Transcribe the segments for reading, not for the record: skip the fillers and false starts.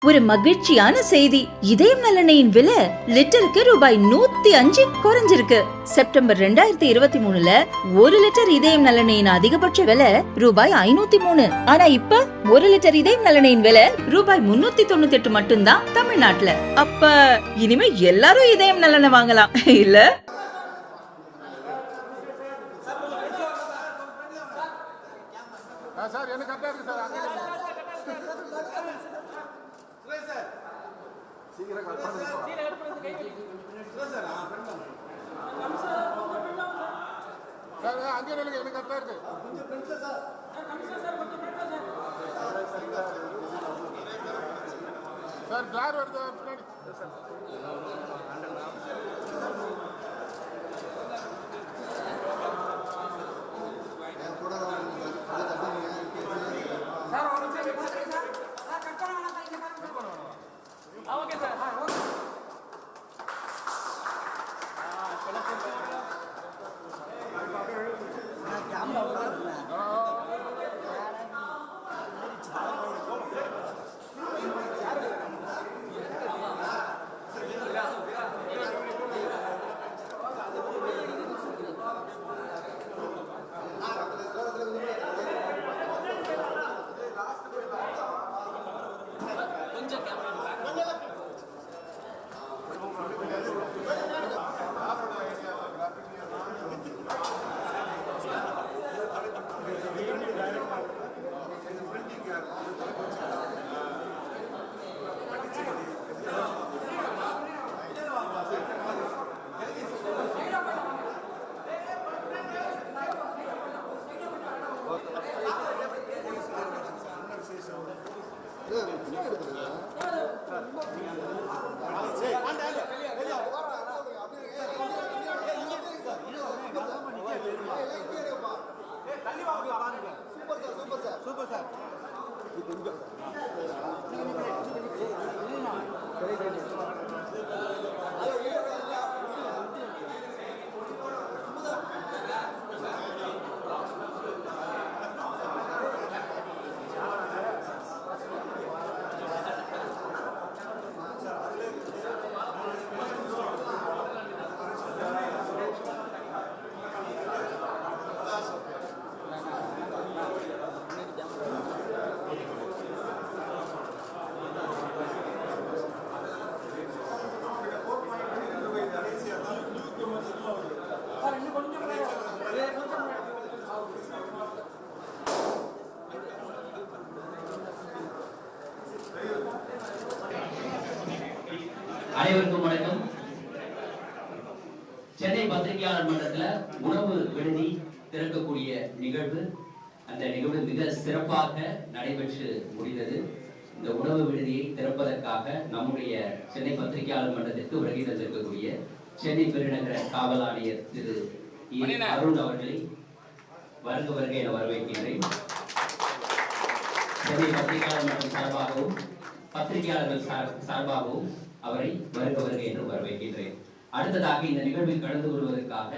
ஒரு மகிழ்ச்சியான செய்தி. இதயம் நல்லெண்ணெயின் விலை லிட்டருக்கு ரூபாய் 105 குறைஞ்சிருக்கு. செப்டம்பர் 2023ல 1 லிட்டர் இதயம் நல்லெண்ணெயின் அதிகபட்ச விலை ரூபாய் 503. ஆனா இப்ப 1 லிட்டர் இதயம் நல்லெண்ணெயின் விலை ரூபாய் 398 மட்டும்தான் தமிழ்நாட்டுல. அப்ப இனிமே எல்லாரும் இதயம் நல்லெண்ணெய் வாங்கலாம் இல்ல? சார் எனக்கு கரெக்டா இருக்கு சார். சீக்கிரம் கட் பண்ணுங்க சார். அங்கே நில்லுங்க, எனக்கு கரெக்டா இருக்கு. சார் கிளார் வருது பின்னாடி. Super sir. அனைவருக்கும் வணக்கம். சென்னை பத்திரிகையாளர் மன்றத்தில் உணவு விடுதி திறக்கக்கூடிய நிகழ்வு, அந்த நிகழ்வு மிக சிறப்பாக நடைபெற்று முடிந்தது. இந்த உணவு விடுதியை திறப்பதற்காக நம்முடைய சென்னை பத்திரிகையாளர் மன்றத்திற்கு வருகை தந்திருக்கக்கூடிய சென்னை பெருநகர காவல் ஆணையர் திரு அருண் அவர்களை வருக என வரவேற்கின்றேன். சென்னை பத்திரிகையாளர் மன்றம் சார்பாகவும் பத்திரிகையாளர்கள் சார்பாகவும் அவரை வருக என்று வரவேற்கின்றேன். அடுத்ததாக இந்த நிகழ்வில் கலந்து கொள்வதற்காக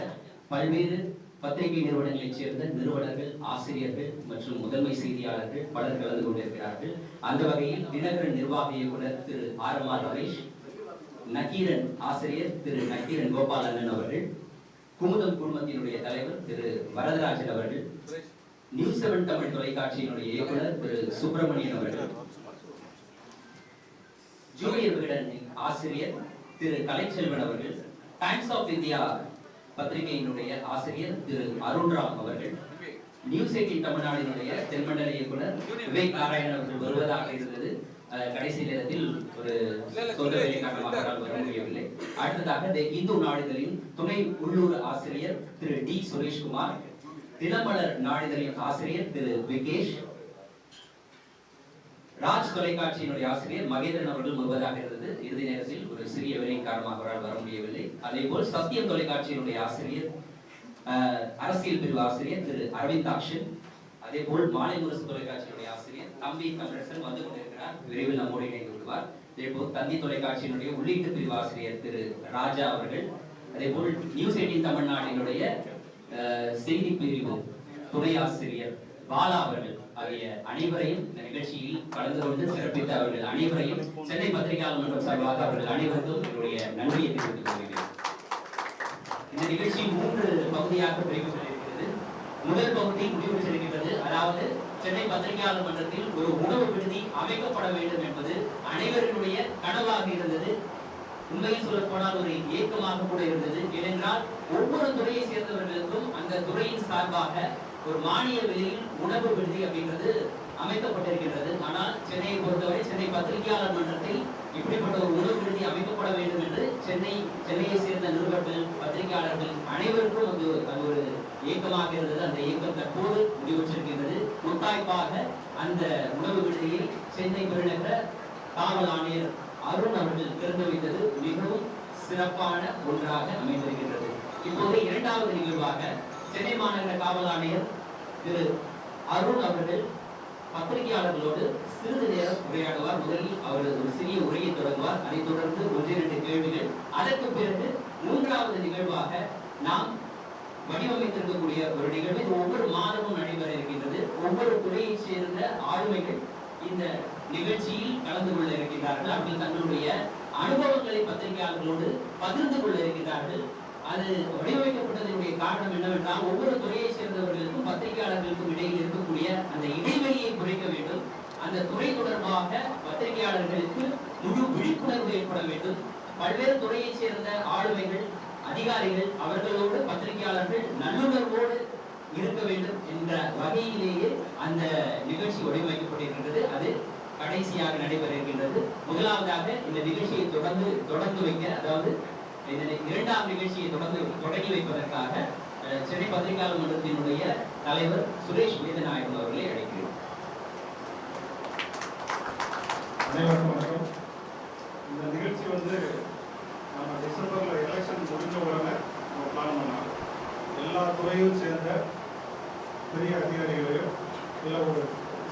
பல்வேறு பத்திரிகை நிறுவனங்களைச் சேர்ந்த நிறுவனர்கள், ஆசிரியர்கள் மற்றும் முதன்மை செய்தியாளர்கள் பலர் கலந்து கொண்டிருக்கிறார்கள். அந்த வகையில் தினகரன் நிர்வாக இயக்குனர் திரு RMR ரமேஷ், நக்கீரன் ஆசிரியர் திரு நக்கீரன் கோபாலண்ணன் அவர்கள், குமுதம் குழுமத்தினுடைய தலைவர் திரு வரதராஜன் அவர்கள், நியூஸ் 7 தமிழ் தொலைக்காட்சியினுடைய இயக்குனர் திரு சுப்பிரமணியன் அவர்கள், ஜூனியர் விகடன் ஆசிரியர் திரு கலைச்செல்வன் அவர்கள், டைம்ஸ் ஆஃப் இந்தியா பத்திரிகையினுடைய ஆசிரியர் திரு அருண்ராம் அவர்கள், நியூஸ் 18 தமிழ்நாடினுடைய தென்மண்டல இயக்குனர் விவேக் நாராயணன் அவர்கள் வருவதாக இருந்தது. கடைசி நேரத்தில் ஒரு சொந்த வேலை காரணமாக வர முடியவில்லை. அடுத்ததாக இந்து நாளிதழின் துணை உள்ளூர் ஆசிரியர் திரு டி சுரேஷ்குமார், தினமலர் நாளிதழின் ஆசிரியர் திரு விகேஷ், ராஜ் தொலைக்காட்சியினுடைய ஆசிரியர் மகேந்திரன் அவர்கள் வருவதாக இருந்தது. இறுதி நேரத்தில் ஒரு சிறிய வேலை காரணமாக வர முடியவில்லை. அதே போல் சத்தியம் தொலைக்காட்சியினுடைய ஆசிரியர், அரசியல் பிரிவு ஆசிரியர் திரு அரவிந்தாக்ஷன், அதே போல் மாலை முரசு தொலைக்காட்சியினுடைய ஆசிரியர் தம்பி தமிழரசன் வந்து கொண்டிருக்கிறார், விரைவில் நம்மோடு இணைந்து கொள்வார். அதே போல் தந்தி தொலைக்காட்சியினுடைய உள்ளீட்டு பிரிவு ஆசிரியர் திரு ராஜா அவர்கள், அதே போல் நியூஸ் 18 தமிழ்நாட்டினுடைய செய்தி பிரிவு துணை ஆசிரியர் பாலா அவர்கள் ஆகிய அனைவரையும் இந்த நிகழ்ச்சியில் கலந்து கொண்டு சிறப்பித்த அவர்கள் அனைவரையும் சென்னை பத்திரிகையாளர் மன்றம் சார்பாக அவர்கள் அனைவருக்கும் என்னுடைய நன்றியை தெரிவித்துக் கொள்கிறேன். இந்த நிகழ்ச்சி 3 பகுதியாக பிரிக்கப்பட்டிருக்கிறது. முதல் பகுதி முடிவு பெற்றிருக்கிறது. அதாவது சென்னை பத்திரிகையாளர் மன்றத்தில் ஒரு உணவு விடுதி அமைக்கப்பட வேண்டும் என்பது அனைவருடைய கனவாக இருந்தது. உண்மையில் சொல்ல போனால் ஒரு ஏக்கமாக கூட இருந்தது. ஏனென்றால் ஒவ்வொரு துறையை சேர்ந்தவர்களுக்கும் அந்த துறையின் சார்பாக ஒரு மானிய விலையில் உணவு விடுதி அப்படின்றது அமைக்கப்பட்டிருக்கின்றது. ஆனால் சென்னையை பொறுத்தவரை சென்னை பத்திரிகையாளர் மன்றத்தில் இப்படிப்பட்ட ஒரு உணவு விடுதி அமைக்கப்பட வேண்டும் என்று சென்னையை சேர்ந்த நிருபர்கள் பத்திரிகையாளர்கள் அனைவருக்கும் அது ஒரு இயக்கமாக இருந்தது. அந்த இயக்கம் தற்போது முடிவுற்றிருக்கின்றது. முத்தாய்ப்பாக அந்த உணவு விடுதியை சென்னை பெருநகர காவல் ஆணையர் அருண் அவர்கள் திறந்து வைத்தது மிகவும் சிறப்பான ஒன்றாக அமைந்திருக்கின்றது. இப்போது 2வது நிகழ்வாக சென்னை மாநகர காவல் ஆணையர் திரு அருண் அவர்கள் பத்திரிகையாளர்களோடு சிறிது நேரம் உரையாடுவார். முதலில் அவர் ஒரு சிறிய உரையை தொடங்குவார். அதைத் தொடர்ந்து 1-2 கேள்விகள். அதற்கு பிறகு 3வது நிகழ்வாக நாம் வடிவமைத்திருக்கக்கூடிய ஒரு நிகழ்வு ஒவ்வொரு மாதமும் நடைபெற இருக்கின்றது. ஒவ்வொரு துறையை சேர்ந்த ஆளுமைகள் இந்த நிகழ்ச்சியில் கலந்து கொள்ள இருக்கின்றார்கள். அவர்கள் தங்களுடைய அனுபவங்களை பத்திரிகையாளர்களோடு பகிர்ந்து கொள்ள இருக்கின்றார்கள். அது வடிவமைக்கப்பட்டதனுடைய காரணம் என்னவென்றால் ஒவ்வொரு துறையை சேர்ந்தவர்களுக்கும் பத்திரிகையாளர்களுக்கும் இடையில் இருக்கக்கூடிய அந்த இடைவெளியை குறைக்க வேண்டும். அந்த துறை தொடர்பாக பத்திரிகையாளர்களுக்கு முழு விழிப்புணர்வு ஏற்பட வேண்டும். பல்வேறு துறையை சேர்ந்த ஆளுமைகள் அதிகாரிகள் அவர்களோடு பத்திரிகையாளர்கள் நல்லுணர்வோடு இருக்க வேண்டும் என்ற வகையிலேயே அந்த நிகழ்ச்சி வடிவமைக்கப்பட்டிருக்கின்றது. அது கடைசியாக நடைபெற இருக்கின்றது. முதலாவதாக இந்த நிகழ்ச்சியை தொடர்ந்து வைக்க, அதாவது இந்த 2வது நிகழ்ச்சியை தொடங்கி வைப்பதற்காக சென்னை பத்திரிகையாளர் மன்றத்தினுடைய தலைவர் சுரேஷ் வேதநாயகம் அவர்களை அழைக்கிறேன். அனைவருக்கும் வணக்கம். இந்த நிகழ்ச்சி நம்ம டிசம்பர்ல எலெக்ஷன் முடிஞ்ச உடனே நம்ம பிளான் பண்ணோம். எல்லா துறையும் சேர்ந்த பெரிய அதிகாரிகளையும் இல்லை ஒரு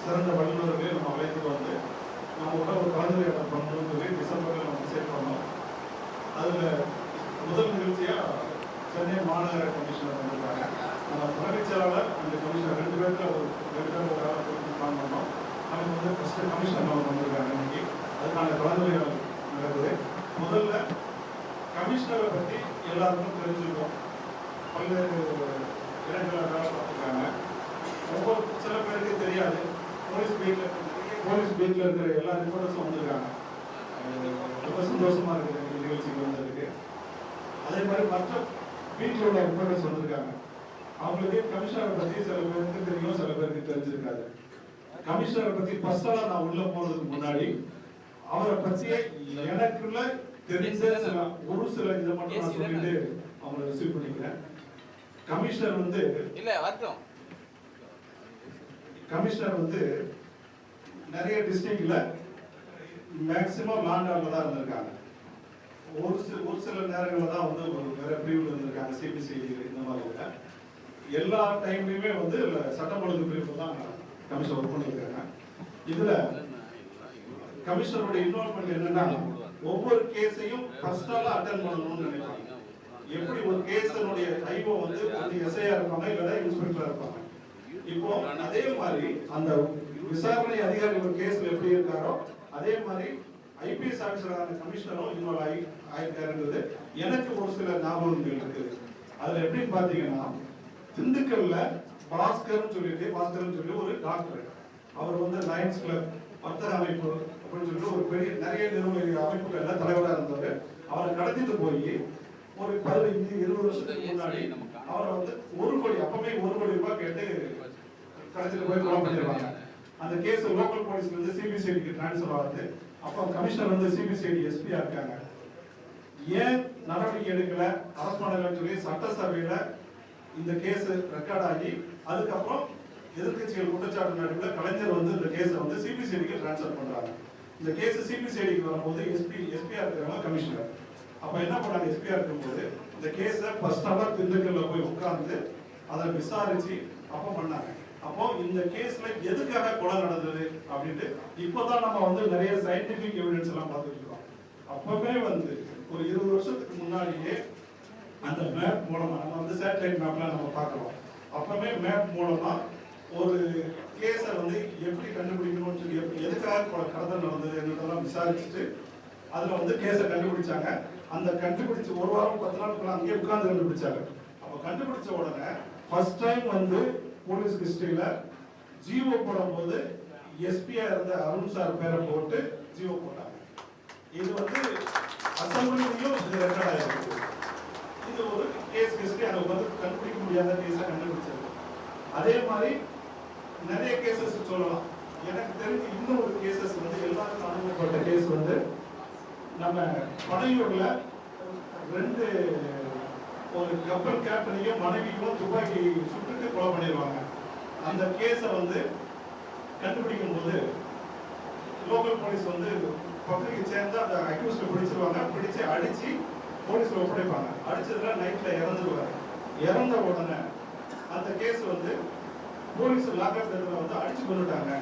சிறந்த வல்லுநர்களையும் நம்ம அழைத்துட்டு நம்ம ஒரு கலந்துரையாடல் பண்ணணும்னு சொல்லி டிசம்பரில் நம்ம டிசைட் பண்ணோம். அதில் முதல் நிகழ்ச்சியாக சென்னை மாநகர கமிஷனர் வந்திருக்காங்க. நம்ம தலைமைச் செயலாளர் அந்த கமிஷனர் 2 பேருக்கு ஒரு பிளான் பண்ணோம். நமக்கு ஃபஸ்ட்டு கமிஷனர் நம்ம வந்திருக்காங்க. இன்னைக்கு அதுக்கான கலந்துரையாடல் நடக்குது. முதல்ல கமிஷனரை பற்றி எல்லாருக்கும் தெரிஞ்சுக்கணும். பல்வேறு இடங்களில் வேலை பார்த்துருக்காங்க. சில பேருக்கு தெரியாது. போலீஸ் பீட்டில் இருக்கிற எல்லா ரிப்போர்ட்டர்ஸும் வந்திருக்காங்க. ரொம்ப சந்தோஷமா இருக்குது இந்த நிகழ்ச்சிக்கு வந்ததுக்கு. அதே மாதிரி மற்ற பீட்டில் உள்ள ரிப்போர்ட்டர்ஸ் வந்திருக்காங்க. அவங்களுக்கு கமிஷனரை பற்றி சில பேருக்கு தெரியும், சில பேருக்கு தெரிஞ்சிருக்காது. கமிஷனரை பற்றி பர்சனலாக நான் உள்ள போறதுக்கு முன்னாடி அவரை பற்றிய எனக்குள்ள தெரிஞ்ச ஒரு சில இதை மட்டும் நான் சொல்லிட்டு அவங்களை ரிசீவ் பண்ணிக்கிறேன். கமிஷனர் நிறைய டிஸ்ட்ரிக்ட்ல மேக்சிமம் லாண்டாவில் தான் இருந்திருக்காங்க. ஒரு சில நேரங்களில் தான் வேற பிரிவில் இருந்திருக்காங்க. சிபிசிஐடி இந்த மாதிரி எல்லா டைம்லையுமே சட்டம் ஒழுங்கு பிரிவில் தான் கமிஷனர் ஒர்க் பண்ணியிருக்காங்க. இதுல கமிஷனருடைய இன்வால்வ்மெண்ட் என்னன்னா ஒவ்வொரு கேஸையும் பர்சனலா அட்டெண்ட் பண்ணணும்னு நினைப்பாங்க. எப்படி ஒரு கேஸனுடைய ஐஓ எஸ்ஐயா இருப்பாங்க இல்ல இன்ஸ்பெக்டரா இருப்பாங்க. இப்போ அதே மாதிரி அந்த விசாரணை அதிகாரி ஒரு கேஸ்ல எப்படி இருக்காரோ அதே மாதிரி ஐபிஎஸ் ஆபீசரான கமிஷனரும் இன்வால்வ் ஆயிருக்காருன்றது எனக்கு ஒரு சில ஞாபகங்கள் இருக்கு. அதுல எப்படின்னு பாத்தீங்கன்னா திண்டுக்கல்ல பாஸ்கர்னு சொல்லி ஒரு டாக்டர், அவர் லயன்ஸ் கிளப் வர்த்தக அமைப்பு அப்படின்னு சொல்லிட்டு ஒரு பெரிய நிறைய நிறுவன அமைப்புகள்ல தலைவராக இருந்தவர். அவரை கடத்திட்டு போய் ஒரு 15-20 வருஷத்துக்கு முன்னாடி அவரை 1 கோடி, அப்பவே 1 கோடி ரூபாய் கேட்டு கடத்திட்டு போய் கொலை பண்ணிருவாங்க. அந்த கேஸ் லோக்கல் போலீஸ்ல இருந்து சிபிசிஐடிக்கு டிரான்ஸ்ஃபர் ஆகுது. அப்போ கமிஷனர் சிபிசிஐடி எஸ்பியா இருக்காங்க. ஏன் நடவடிக்கை எடுக்கல, அரெஸ்ட் பண்ணலன்னு சொல்லி சட்டசபையில இந்த கேஸ் ரெக்கார்ட் ஆகி அதுக்கப்புறம் எதிர்கட்சிகள் குற்றச்சாட்டு நடுவில் கலைஞர் இந்த கேஸை சிபிசிஐடிக்கு டிரான்ஸ்ஃபர் பண்றாங்க. இந்த கேஸ் சிபிசிஐடிக்கு வரும்போது எஸ்பியா இருக்கிறவங்க கமிஷனர். அப்ப என்ன பண்ணாங்க, எஸ்பியா இருக்கும்போது இந்த கேஸை ஃபர்ஸ்ட் அவர் திண்டுக்கல்ல போய் உட்கார்ந்து அதை விசாரிச்சு அப்போ பண்ணாங்க. அப்போ இந்த கேஸ்ல எதுக்காக கொலை நடந்தது அப்படின்ட்டு இப்போதான் நம்ம நிறைய சயின்டிபிக் எவிடன்ஸ் எல்லாம் பார்த்துட்டு இருக்கோம். அப்பவே ஒரு 20 வருஷத்துக்கு முன்னாடியே அந்த மேப் மூலமா நம்ம சேட்டலைட் மேப்லாம் நம்ம பார்க்கிறோம். அப்பவே மேப் மூலமா ஒரு கேஸை வந்து எப்படி கண்டுபிடிக்கணும்னு சொல்லி எதுக்காக கடத்தல் நடந்தது என்னதெல்லாம் விசாரிச்சுட்டு அதுல வந்து கேஸை கண்டுபிடிச்சாங்க. அந்த கண்டுபிடிச்சு ஒரு வாரம் 10 நாளுக்குள்ள அங்கேயே உட்கார்ந்து கண்டுபிடிச்சாங்க. அப்ப கண்டுபிடிச்ச உடனே ஃபர்ஸ்ட் டைம் வந்து போலீஸ் ஹிஸ்டரியில ஜிஓ போடும்போது எஸ்பியா இருந்த அருண் சார் பேரை போட்டு ஜிஓ போட்டாங்க. இது வந்து அசம்பிளிலையும் இது ரெக்கார்ட் ஆயிருக்கு. இது ஒரு கேஸ் ஹிஸ்டரி, அதை வந்து கண்டுபிடிக்க முடியாத கேஸை கண்டுபிடிச்சது. அதே மாதிரி நிறைய கேசஸ் சொல்லலாம். எனக்கு தெரிஞ்சு இன்னும் ஒரு கேசஸ் வந்து எல்லாருக்கும் அனுப்பப்பட்ட கேஸ் வந்து நம்ம பனையூர்ல 2 ஒரு கப்பல் கேப்டனையும் மனைவியும் துப்பாக்கி சுட்டுட்டு கொலை பண்ணிடுவாங்க. அந்த கேஸை வந்து கண்டுபிடிக்கும் போது லோக்கல் போலீஸ் வந்து பப்ளிக்கை சேர்ந்து அந்த அக்யூஸ்ட் பிடிச்சிருவாங்க. பிடிச்சு அடிச்சு போலீஸ்ல ஒப்படைப்பாங்க. அடிச்சதுல நைட்ல இறந்துருவாங்க. இறந்த உடனே அந்த கேஸ் வந்து போலீஸ் லாக்அப் வந்து அடிச்சு கொண்டுட்டாங்க.